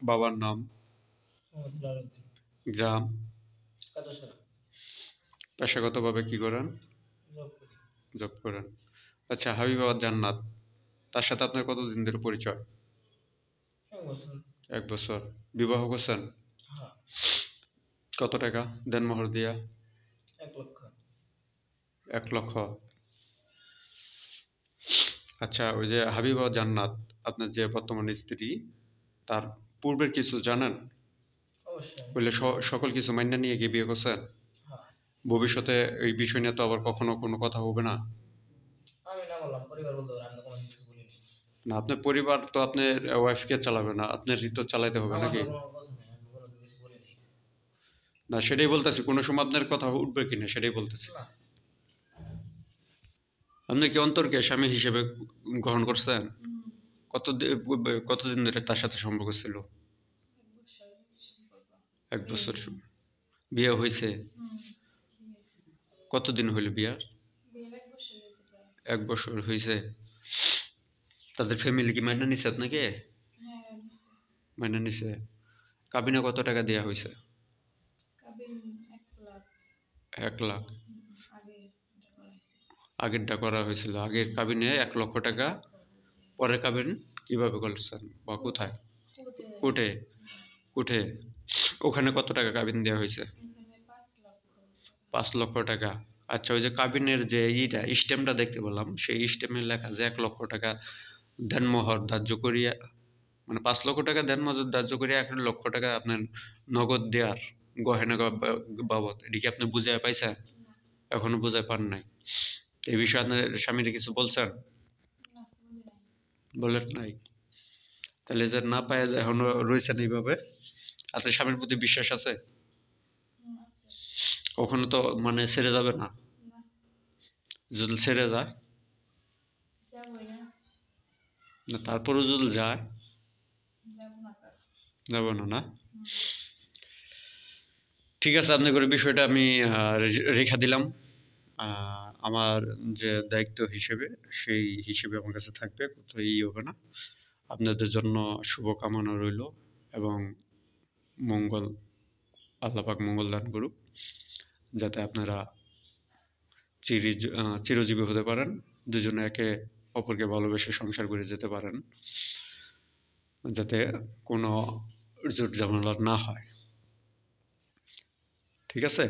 বাবার নাম, গ্রাম, পেশাগতভাবে কি করেন? জব করেন। আচ্ছা, হাবিবাবাদ জান্নাত, তার সাথে আপনার কতদিন ধরে পরিচয়? 1 বছর। বিবাহ করছেন? কত টাকা দেন মোহর দিয়া? 1 লক্ষ। আচ্ছা, ওই যে হাবিবাবাদ জান্নাত, আপনার যে বর্তমান স্ত্রী, তার পূর্বের কিছু জানেন? বললে সকল কিছু মাইনা নিয়ে কি বিয়ে করছেন? ভবিষ্যতে এই বিষয় নিয়ে তো আবার কখনো কোনো কথা হবে না? না, আপনার পরিবার তো আপনার ওয়াইফকে চালাবে না, আপনার তো চালাইতে হবে নাকি? না, সেটাই বলতেছি, কোনো সময় আপনার কথা উঠবে কিনা সেটাই বলতেছি। আপনি কি অন্তরকে স্বামী হিসেবে গ্রহণ করছেন? কতদিন ধরে তার সাথে সম্পর্ক ছিল? 1 বছর। বিয়ে হয়েছে? কতদিন হইল বিয়ার? 1 বছর হয়েছে। তাদের ফ্যামিলি কি মাইনা নিছে আপনাকে? মাইনা নিছে। কাবিনে কত টাকা দেওয়া হয়েছে? 1 লাখ। আগেরটা করা হয়েছিল, আগের কাবিনে 1 লক্ষ টাকা। পরের কাবিন কিভাবে করছেন বা কোথায়? কোর্টে। কোর্টে। ওখানে কত টাকা কাবিন দেওয়া হয়েছে? 5 লক্ষ টাকা। আচ্ছা, ওই যে কাবিনের যে স্ট্যাম্পটা দেখতে পেলাম, সেই স্ট্যাম্পে লেখা যে 1 লক্ষ টাকা দেনমোহর ধার্য করিয়া, মানে 5 লক্ষ টাকা দেনমোহর ধার্য করিয়া 1 লক্ষ টাকা আপনার নগদ দেওয়ার গহেনা বাবদ, এটা কি আপনি বুঝায় পাইছেন? এখনো বুঝায় পান নাই। এই বিষয়ে আপনার স্বামীর কিছু বলছেন? বলেন নাই? তাহলে যে না পায় এখনো রয়েছেন এইভাবে, আপনার স্বামীর প্রতি বিশ্বাস আছে? কখনো তো মানে ছেড়ে যাবে না? যদি ছেড়ে যায়? না, তারপরেও যদি যায়? যাব না, না? ঠিক আছে, আপনার করে বিষয়টা আমি রেখা দিলাম। আমার যে দায়িত্ব হিসেবে, সেই হিসেবে আমার কাছে থাকবে, কোথাও হবে না। আপনাদের জন্য শুভকামনা রইল এবং মঙ্গল, আল্লাহ পাক মঙ্গল দান করুক, যাতে আপনারা চিরজীবী হতে পারেন, দুজনে একে অপরকে ভালোবেসে সংসার করে যেতে পারেন, যাতে কোনো জোট ঝামেলা না হয়। ঠিক আছে?